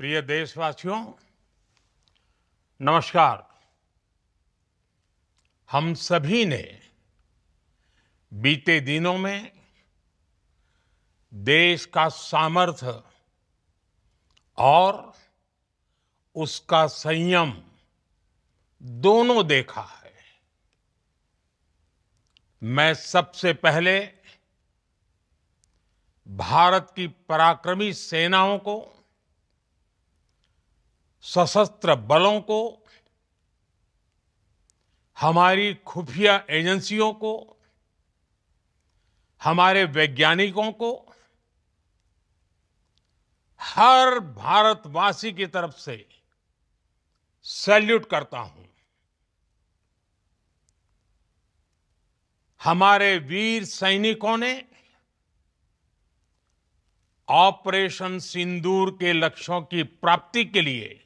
प्रिय देशवासियों, नमस्कार। हम सभी ने बीते दिनों में देश का सामर्थ्य और उसका संयम दोनों देखा है। मैं सबसे पहले भारत की पराक्रमी सेनाओं को, सशस्त्र बलों को, हमारी खुफिया एजेंसियों को, हमारे वैज्ञानिकों को, हर भारतवासी की तरफ से सैल्यूट करता हूं। हमारे वीर सैनिकों ने ऑपरेशन सिंदूर के लक्ष्यों की प्राप्ति के लिए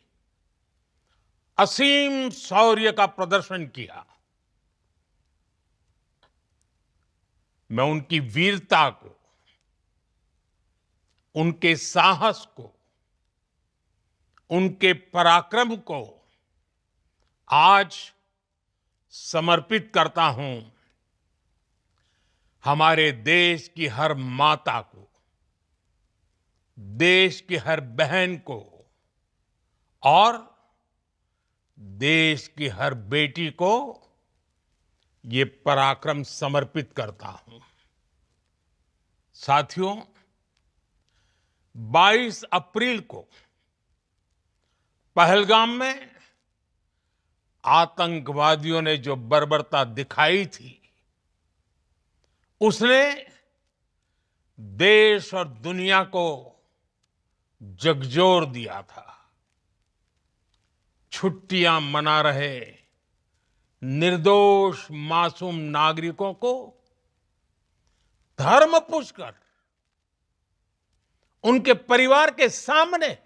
असीम शौर्य का प्रदर्शन किया। मैं उनकी वीरता को, उनके साहस को, उनके पराक्रम को आज समर्पित करता हूं हमारे देश की हर माता को, देश की हर बहन को और देश की हर बेटी को ये पराक्रम समर्पित करता हूं। साथियों, 22 अप्रैल को पहलगाम में आतंकवादियों ने जो बर्बरता दिखाई थी, उसने देश और दुनिया को झकझोर दिया था। छुट्टियां मना रहे निर्दोष मासूम नागरिकों को धर्म पूछकर उनके परिवार के सामने,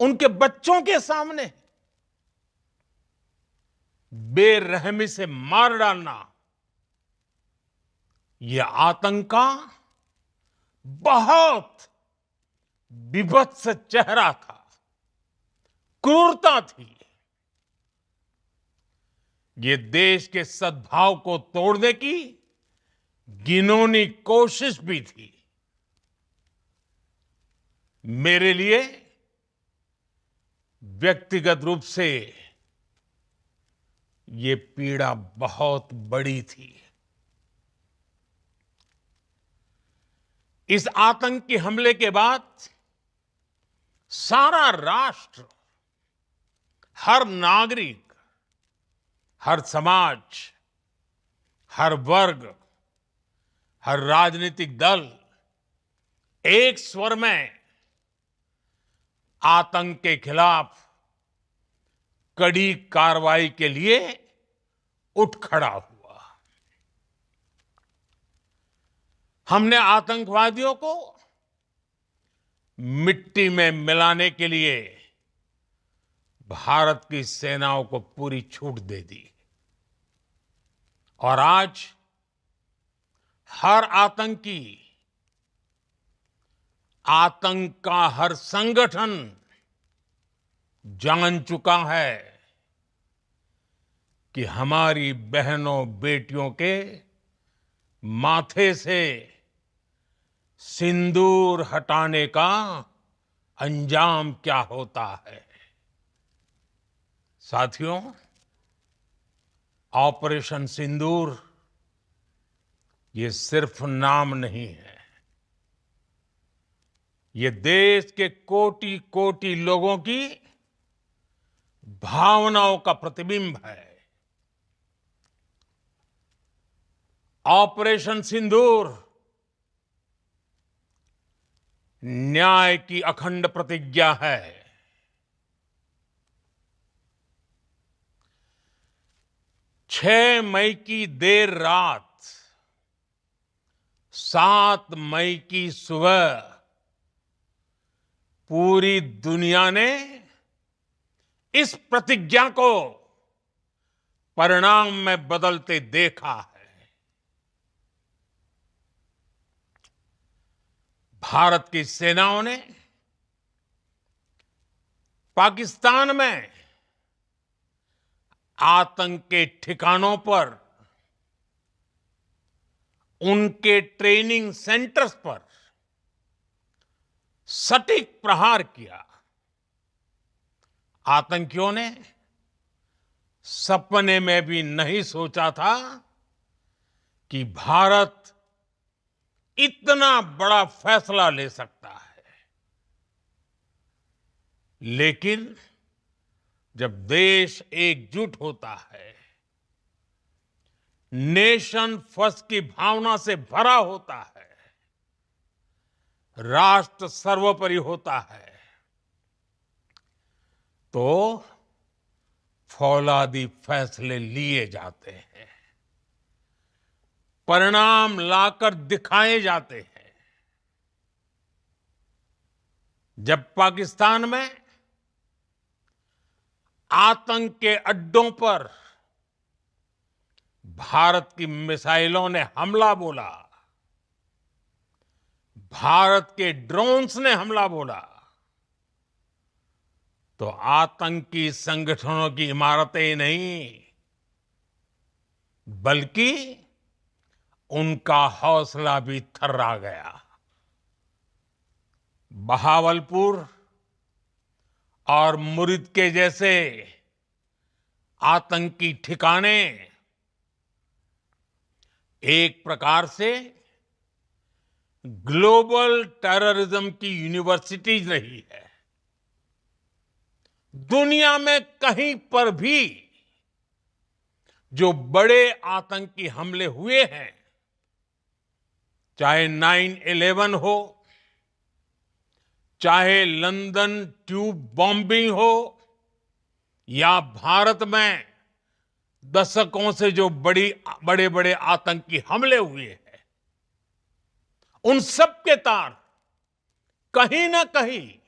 उनके बच्चों के सामने बेरहमी से मार डालना, यह आतंक का बहुत विभत्स चेहरा था, क्रूरता थी। ये देश के सद्भाव को तोड़ने की घिनौनी कोशिश भी थी। मेरे लिए व्यक्तिगत रूप से ये पीड़ा बहुत बड़ी थी। इस आतंकी हमले के बाद सारा राष्ट्र, हर नागरिक, हर समाज, हर वर्ग, हर राजनीतिक दल एक स्वर में आतंक के खिलाफ कड़ी कार्रवाई के लिए उठ खड़ा हुआ। हमने आतंकवादियों को मिट्टी में मिलाने के लिए भारत की सेनाओं को पूरी छूट दे दी और आज हर आतंकी, आतंक का हर संगठन जान चुका है कि हमारी बहनों बेटियों के माथे से सिंदूर हटाने का अंजाम क्या होता है। साथियों, ऑपरेशन सिंदूर ये सिर्फ नाम नहीं है, ये देश के कोटि कोटि लोगों की भावनाओं का प्रतिबिंब है। ऑपरेशन सिंदूर न्याय की अखंड प्रतिज्ञा है। 6 मई की देर रात, 7 मई की सुबह पूरी दुनिया ने इस प्रतिज्ञा को परिणाम में बदलते देखा है। भारत की सेनाओं ने पाकिस्तान में आतंक के ठिकानों पर, उनके ट्रेनिंग सेंटर्स पर सटीक प्रहार किया। आतंकियों ने सपने में भी नहीं सोचा था कि भारत इतना बड़ा फैसला ले सकता है। लेकिन जब देश एकजुट होता है, नेशन फर्स्ट की भावना से भरा होता है, राष्ट्र सर्वोपरि होता है, तो फौलादी फैसले लिए जाते हैं, परिणाम लाकर दिखाए जाते हैं। जब पाकिस्तान में आतंक के अड्डों पर भारत की मिसाइलों ने हमला बोला, भारत के ड्रोन्स ने हमला बोला, तो आतंकी संगठनों की इमारतें नहीं, बल्कि उनका हौसला भी थर्रा गया। बहावलपुर और मुरिद के जैसे आतंकी ठिकाने एक प्रकार से ग्लोबल टेररिज्म की यूनिवर्सिटीज रही है। दुनिया में कहीं पर भी जो बड़े आतंकी हमले हुए हैं, चाहे 9/11 हो, चाहे लंदन ट्यूब बॉम्बिंग हो, या भारत में दशकों से जो बड़े बड़े आतंकी हमले हुए हैं, उन सब के तार कहीं ना कहीं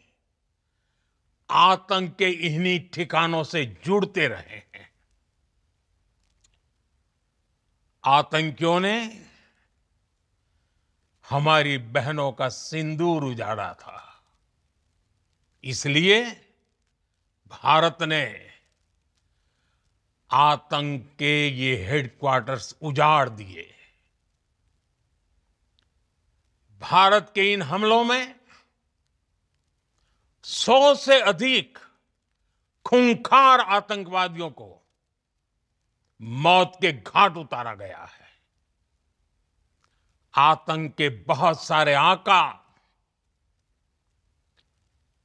आतंक के इन्हीं ठिकानों से जुड़ते रहे हैं। आतंकियों ने हमारी बहनों का सिंदूर उजाड़ा था, इसलिए भारत ने आतंक के ये हेडक्वार्टर्स उजाड़ दिए। भारत के इन हमलों में 100 से अधिक खूंखार आतंकवादियों को मौत के घाट उतारा गया है। आतंक के बहुत सारे आका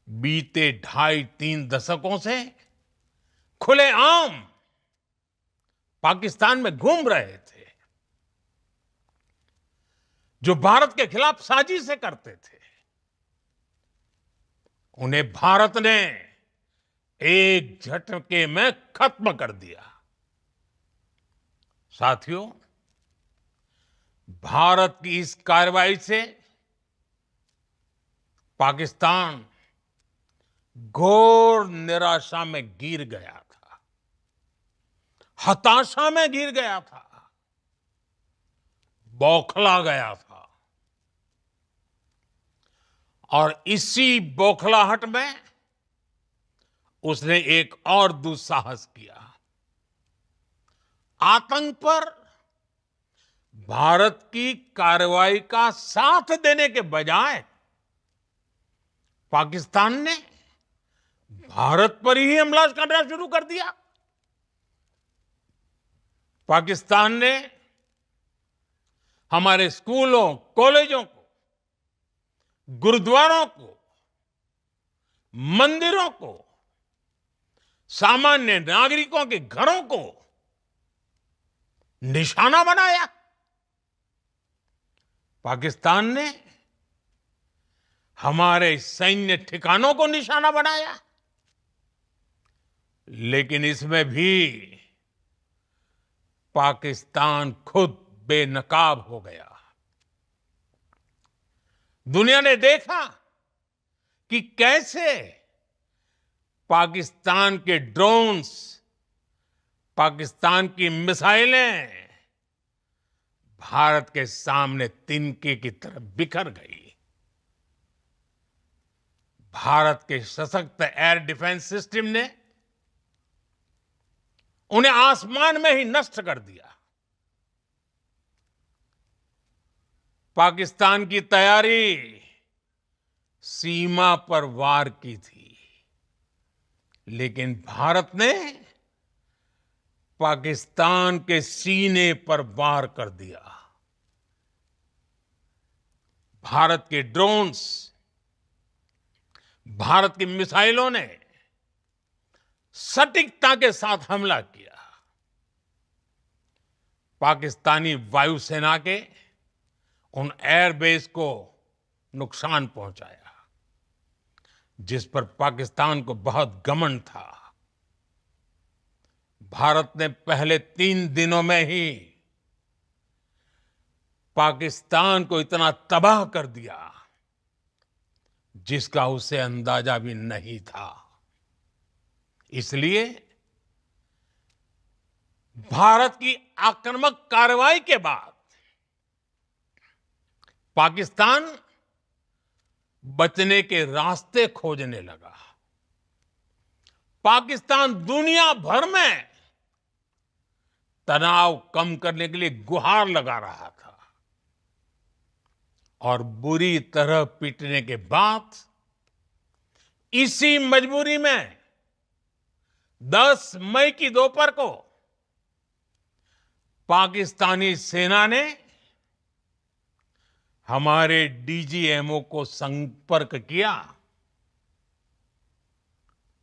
बीते 2.5-3 दशकों से खुलेआम पाकिस्तान में घूम रहे थे, जो भारत के खिलाफ साजिशें करते थे। उन्हें भारत ने एक झटके में खत्म कर दिया। साथियों, भारत की इस कार्रवाई से पाकिस्तान घोर निराशा में गिर गया था, हताशा में गिर गया था, बौखला गया था। और इसी बौखलाहट में उसने एक और दुस्साहस किया। आतंक पर भारत की कार्रवाई का साथ देने के बजाय पाकिस्तान ने भारत पर ही हमला करना शुरू कर दिया। पाकिस्तान ने हमारे स्कूलों, कॉलेजों को, गुरुद्वारों को, मंदिरों को, सामान्य नागरिकों के घरों को निशाना बनाया। पाकिस्तान ने हमारे सैन्य ठिकानों को निशाना बनाया। लेकिन इसमें भी पाकिस्तान खुद बेनकाब हो गया। दुनिया ने देखा कि कैसे पाकिस्तान के ड्रोन्स, पाकिस्तान की मिसाइलें भारत के सामने तिनके की तरह बिखर गई। भारत के सशक्त एयर डिफेंस सिस्टम ने उन्हें आसमान में ही नष्ट कर दिया। पाकिस्तान की तैयारी सीमा पर वार की थी, लेकिन भारत ने पाकिस्तान के सीने पर वार कर दिया। भारत के ड्रोन्स, भारत की मिसाइलों ने सटीकता के साथ हमला किया। पाकिस्तानी वायुसेना के उन एयरबेस को नुकसान पहुंचाया, जिस पर पाकिस्तान को बहुत घमंड था। भारत ने पहले 3 दिनों में ही पाकिस्तान को इतना तबाह कर दिया जिसका उसे अंदाजा भी नहीं था। इसलिए भारत की आक्रामक कार्रवाई के बाद पाकिस्तान बचने के रास्ते खोजने लगा। पाकिस्तान दुनिया भर में तनाव कम करने के लिए गुहार लगा रहा था, और बुरी तरह पीटने के बाद इसी मजबूरी में 10 मई की दोपहर को पाकिस्तानी सेना ने हमारे डीजीएमओ को संपर्क किया।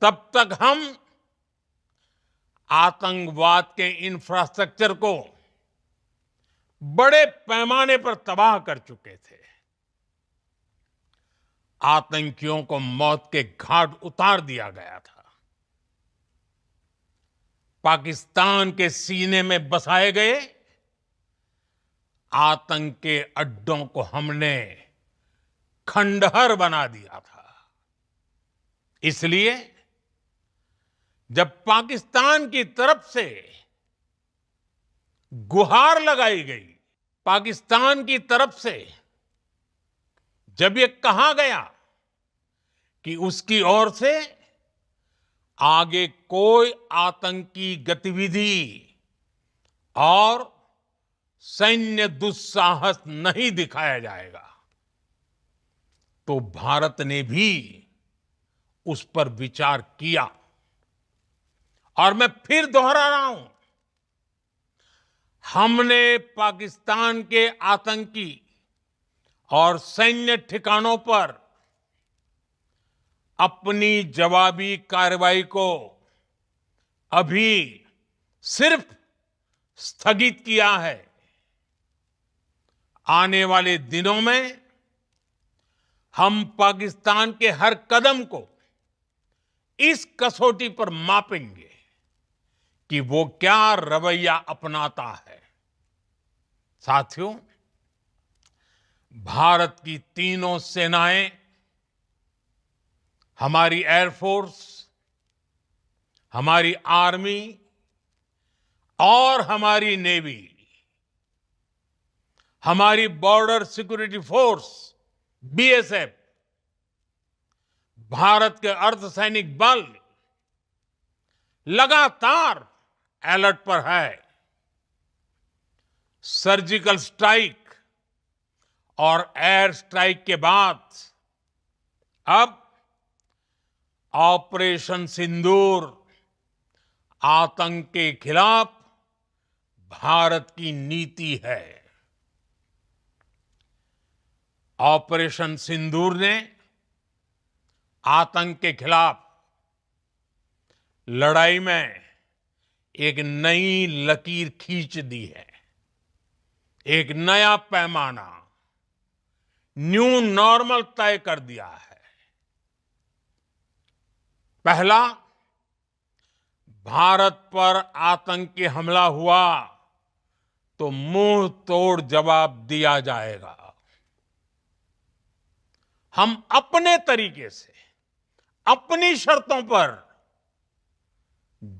तब तक हम आतंकवाद के इंफ्रास्ट्रक्चर को बड़े पैमाने पर तबाह कर चुके थे। आतंकियों को मौत के घाट उतार दिया गया था। पाकिस्तान के सीने में बसाए गए आतंक के अड्डों को हमने खंडहर बना दिया था। इसलिए जब पाकिस्तान की तरफ से गुहार लगाई गई, पाकिस्तान की तरफ से जब ये कहा गया कि उसकी ओर से आगे कोई आतंकी गतिविधि और सैन्य दुस्साहस नहीं दिखाया जाएगा, तो भारत ने भी उस पर विचार किया। और मैं फिर दोहरा रहा हूं, हमने पाकिस्तान के आतंकी और सैन्य ठिकानों पर अपनी जवाबी कार्रवाई को अभी सिर्फ स्थगित किया है। आने वाले दिनों में हम पाकिस्तान के हर कदम को इस कसौटी पर मापेंगे कि वो क्या रवैया अपनाता है। साथियों, भारत की तीनों सेनाएं, हमारी एयरफोर्स, हमारी आर्मी और हमारी नेवी, हमारी border security force BSF, Bharat के अर्धसैनिक बल लगातार अलर्ट पर है। सर्जिकल स्ट्राइक और एयर स्ट्राइक के बाद अब ऑपरेशन सिंदूर आतंक के खिलाफ भारत की नीति है। ऑपरेशन सिंदूर ने आतंक के खिलाफ लड़ाई में एक नई लकीर खींच दी है, एक नया पैमाना, न्यू नॉर्मल तय कर दिया है। पहला, भारत पर आतंकी हमला हुआ तो मुंह तोड़ जवाब दिया जाएगा। हम अपने तरीके से, अपनी शर्तों पर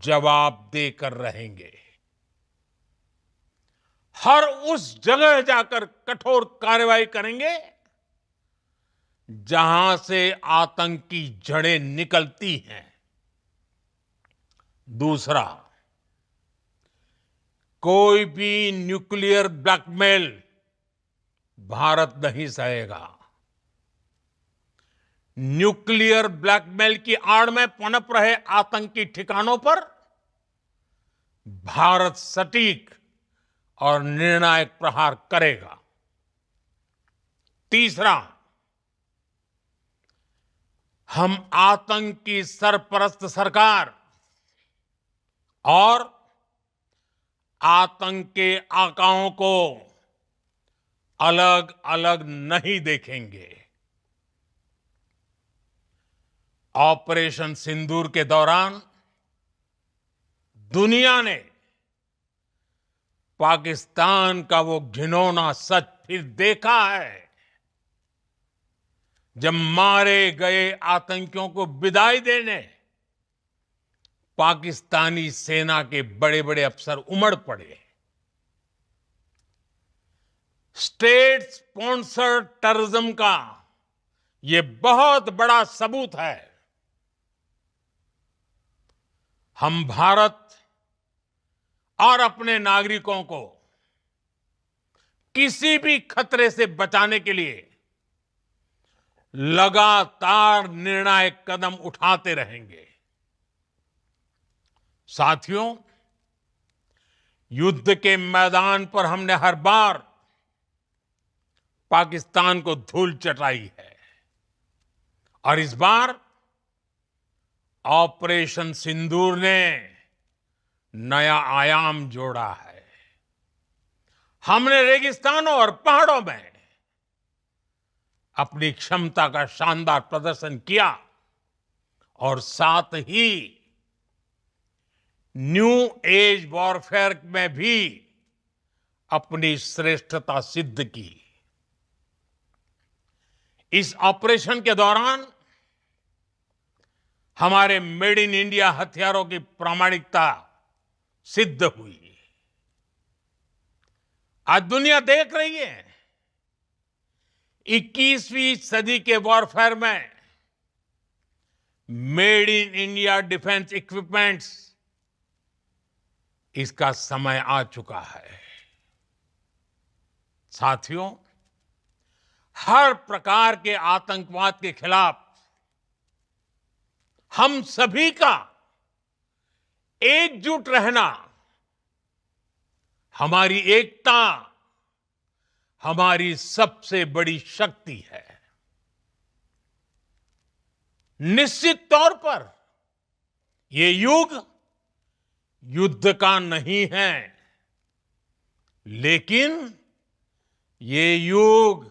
जवाब देकर रहेंगे। हर उस जगह जाकर कठोर कार्रवाई करेंगे जहां से आतंक की जड़ें निकलती हैं। दूसरा, कोई भी न्यूक्लियर ब्लैकमेल भारत नहीं सहेगा। न्यूक्लियर ब्लैकमेल की आड़ में पनप रहे आतंकी ठिकानों पर भारत सटीक और निर्णायक प्रहार करेगा। तीसरा, हम आतंक की सरपरस्त सरकार और आतंक के आकाओं को अलग अलग नहीं देखेंगे। ऑपरेशन सिंदूर के दौरान दुनिया ने पाकिस्तान का वो घिनौना सच फिर देखा है, जब मारे गए आतंकियों को विदाई देने पाकिस्तानी सेना के बड़े बड़े अफसर उमड़ पड़े। स्टेट स्पॉन्सर्ड टेररिज्म का ये बहुत बड़ा सबूत है। हम भारत और अपने नागरिकों को किसी भी खतरे से बचाने के लिए लगातार निर्णायक कदम उठाते रहेंगे। साथियों, युद्ध के मैदान पर हमने हर बार पाकिस्तान को धूल चटाई है और इस बार ऑपरेशन सिंदूर ने नया आयाम जोड़ा है। हमने रेगिस्तानों और पहाड़ों में अपनी क्षमता का शानदार प्रदर्शन किया और साथ ही न्यू एज वॉरफेयर में भी अपनी श्रेष्ठता सिद्ध की। इस ऑपरेशन के दौरान हमारे मेड इन इंडिया हथियारों की प्रामाणिकता सिद्ध हुई। आज दुनिया देख रही है 21वीं सदी के वॉरफेयर में made in India defence equipments, इसका समय आ चुका है। साथियों, हर प्रकार के आतंकवाद के खिलाफ हम सभी का एकजुट रहना, हमारी एकता हमारी सबसे बड़ी शक्ति है। निश्चित तौर पर ये युग युद्ध का नहीं है, लेकिन ये युग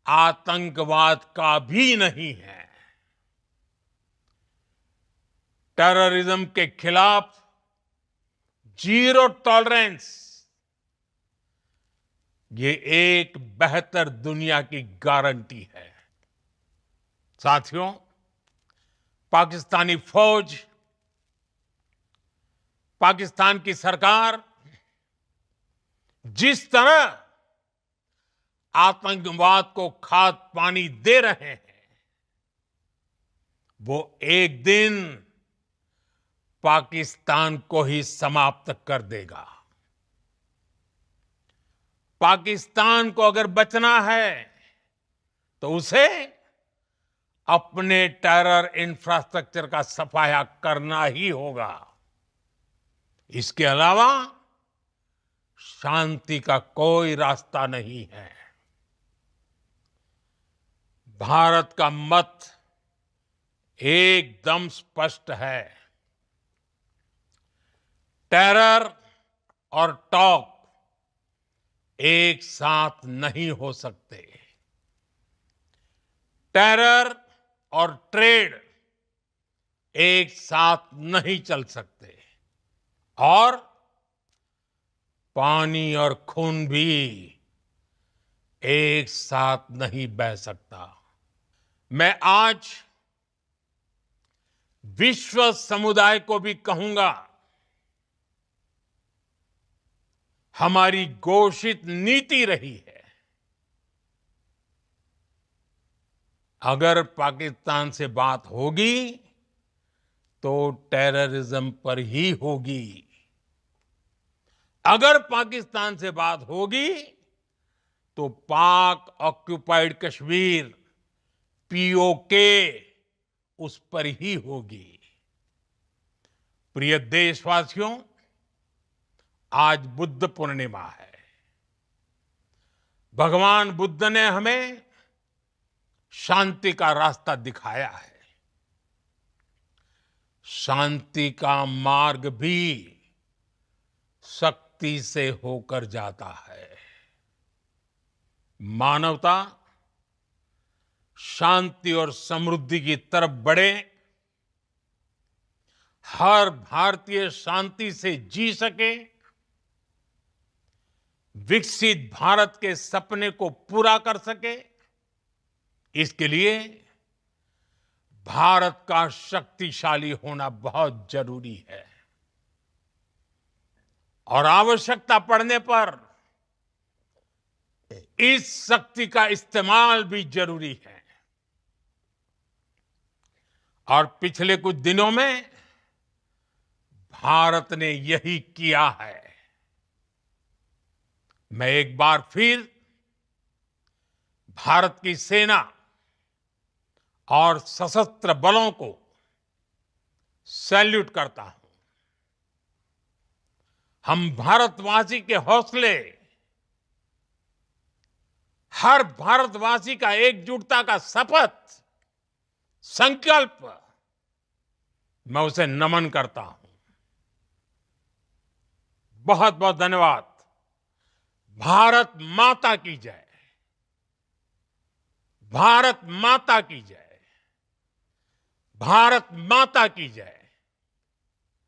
आतंकवाद का भी नहीं है। टेररिज्म के खिलाफ जीरो टॉलरेंस, ये एक बेहतर दुनिया की गारंटी है। साथियों, पाकिस्तानी फौज, पाकिस्तान की सरकार जिस तरह आतंकवाद को खाद पानी दे रहे हैं, वो एक दिन पाकिस्तान को ही समाप्त कर देगा। पाकिस्तान को अगर बचना है तो उसे अपने टेरर इंफ्रास्ट्रक्चर का सफाया करना ही होगा। इसके अलावा शांति का कोई रास्ता नहीं है। भारत का मत एकदम स्पष्ट है। टेरर और टॉक एक साथ नहीं हो सकते। टेरर और ट्रेड एक साथ नहीं चल सकते और पानी और खून भी एक साथ नहीं बह सकता। मैं आज विश्व समुदाय को भी कहूंगा, हमारी घोषित नीति रही है अगर पाकिस्तान से बात होगी तो टेररिज्म पर ही होगी। अगर पाकिस्तान से बात होगी तो पाक ऑक्युपाइड कश्मीर पीओके उस पर ही होगी। प्रिय देशवासियों, आज बुद्ध पूर्णिमा है। भगवान बुद्ध ने हमें शांति का रास्ता दिखाया है। शांति का मार्ग भी शक्ति से होकर जाता है। मानवता शांति और समृद्धि की तरफ बढ़े, हर भारतीय शांति से जी सके, विकसित भारत के सपने को पूरा कर सके, इसके लिए भारत का शक्तिशाली होना बहुत जरूरी है। और आवश्यकता पड़ने पर इस शक्ति का इस्तेमाल भी जरूरी है। और पिछले कुछ दिनों में भारत ने यही किया है। मैं एक बार फिर भारत की सेना और सशस्त्र बलों को सैल्यूट करता हूं। हम भारतवासी के हौसले, हर भारतवासी का एकजुटता का शपथ, संकल्प, मैं उसे नमन करता हूं। बहुत बहुत धन्यवाद। भारत माता की जय। भारत माता की जय। भारत माता की जय।